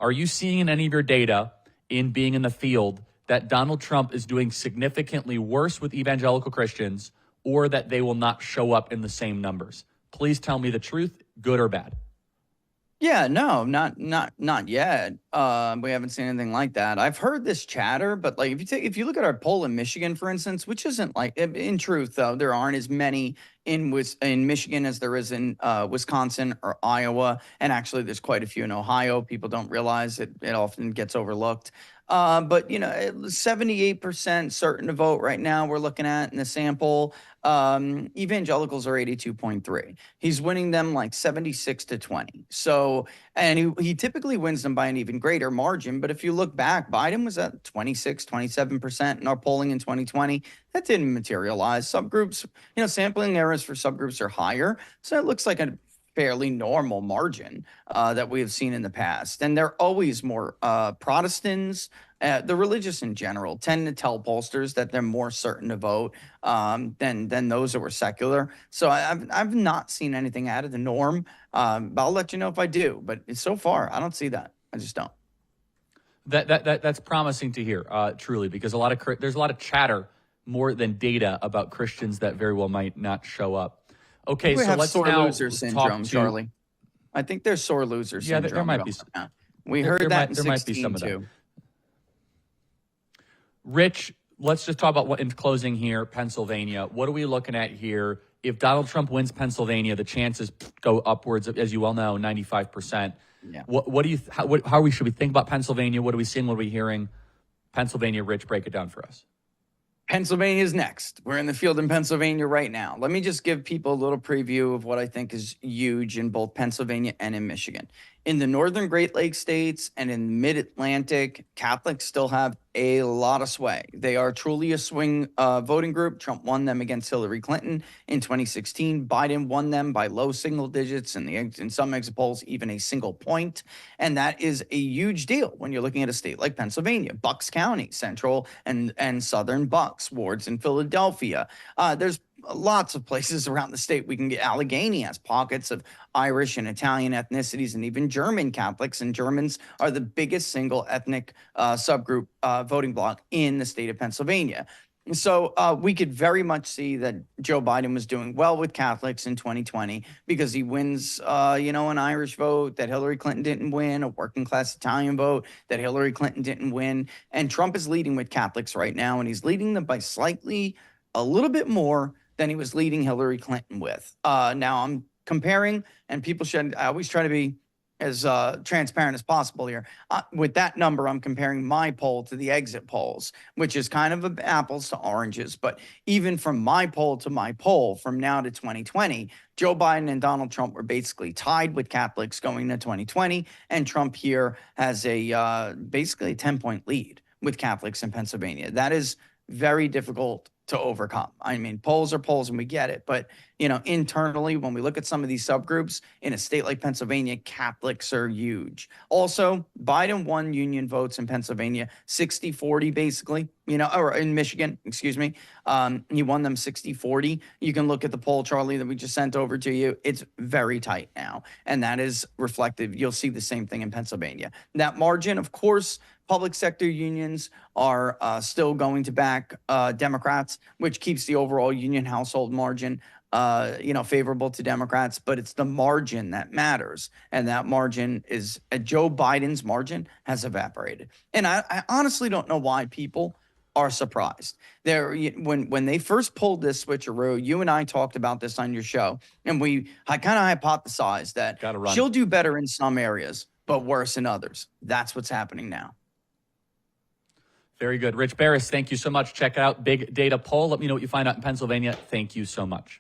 Are you seeing in any of your data in being in the field that Donald Trump is doing significantly worse with evangelical Christians, or that they will not show up in the same numbers? Please tell me the truth, good or bad. Yeah, no, not yet. We haven't seen anything like that. I've heard this chatter, but like if you look at our poll in Michigan, for instance, which isn't like in truth though, there aren't as many in Michigan as there is in Wisconsin or Iowa, and actually there's quite a few in Ohio. People don't realize it often gets overlooked. But 78% certain to vote right now we're looking at in the sample. Evangelicals are 82.3. He's winning them like 76-20. So, and he typically wins them by an even greater margin. But if you look back, Biden was at 26, 27% in our polling in 2020. That didn't materialize. Subgroups, sampling errors for subgroups are higher. So it looks like a fairly normal margin that we have seen in the past. And they're always more Protestants. The religious in general tend to tell pollsters that they're more certain to vote than those that were secular. So I've not seen anything out of the norm. I'll let you know if I do. But so far, I don't see that. I just don't. That's promising to hear, truly, because there's a lot of chatter more than data about Christians that very well might not show up. Okay, so let's sore now loser syndrome, Charlie. I think there's sore loser syndrome. Yeah, there might be. We heard that in 16 might be some of that. too. Rich, let's just talk about what in closing here, Pennsylvania. What are we looking at here? If Donald Trump wins Pennsylvania, the chances go upwards of, as you well know, 95%. Yeah. What do you? Should we think about Pennsylvania? What are we seeing? What are we hearing? Pennsylvania, Rich, break it down for us. Pennsylvania's next. We're in the field in Pennsylvania right now. Let me just give people a little preview of what I think is huge in both Pennsylvania and in Michigan. In the northern Great Lakes states and in mid-Atlantic, Catholics still have a lot of sway. They are truly a swing voting group. Trump won them against Hillary Clinton in 2016. Biden won them by low single digits, and in some exit polls, even a single point. And that is a huge deal when you're looking at a state like Pennsylvania, Bucks County, central and southern Bucks, wards in Philadelphia. There's lots of places around the state we can get. Allegheny has pockets of Irish and Italian ethnicities, and even German Catholics, and Germans are the biggest single ethnic subgroup voting bloc in the state of Pennsylvania. So we could very much see that Joe Biden was doing well with Catholics in 2020 because he wins, an Irish vote that Hillary Clinton didn't win, a working class Italian vote that Hillary Clinton didn't win. And Trump is leading with Catholics right now, and he's leading them by a little bit more than he was leading Hillary Clinton with. Now I'm comparing, and I always try to be as transparent as possible here. With that number, I'm comparing my poll to the exit polls, which is kind of apples to oranges. But even from my poll to my poll from now to 2020, Joe Biden and Donald Trump were basically tied with Catholics going to 2020. And Trump here has basically a 10-point lead with Catholics in Pennsylvania. That is very difficult to overcome. I mean, polls are polls and we get it. But, internally, when we look at some of these subgroups in a state like Pennsylvania, Catholics are huge. Also, Biden won union votes in Pennsylvania, 60-40 basically, or in Michigan, excuse me. He won them 60-40. You can look at the poll, Charlie, that we just sent over to you. It's very tight now. And that is reflective. You'll see the same thing in Pennsylvania. That margin, of course, public sector unions are still going to back Democrats, which keeps the overall union household margin favorable to Democrats, but it's the margin that matters. And that margin is Joe Biden's margin has evaporated. And I honestly don't know why people are surprised. When they first pulled this switcheroo, you and I talked about this on your show, and I kind of hypothesized that she'll do better in some areas, but worse in others. That's what's happening now. Very good. Rich Baris, thank you so much. Check out Big Data Poll. Let me know what you find out in Pennsylvania. Thank you so much.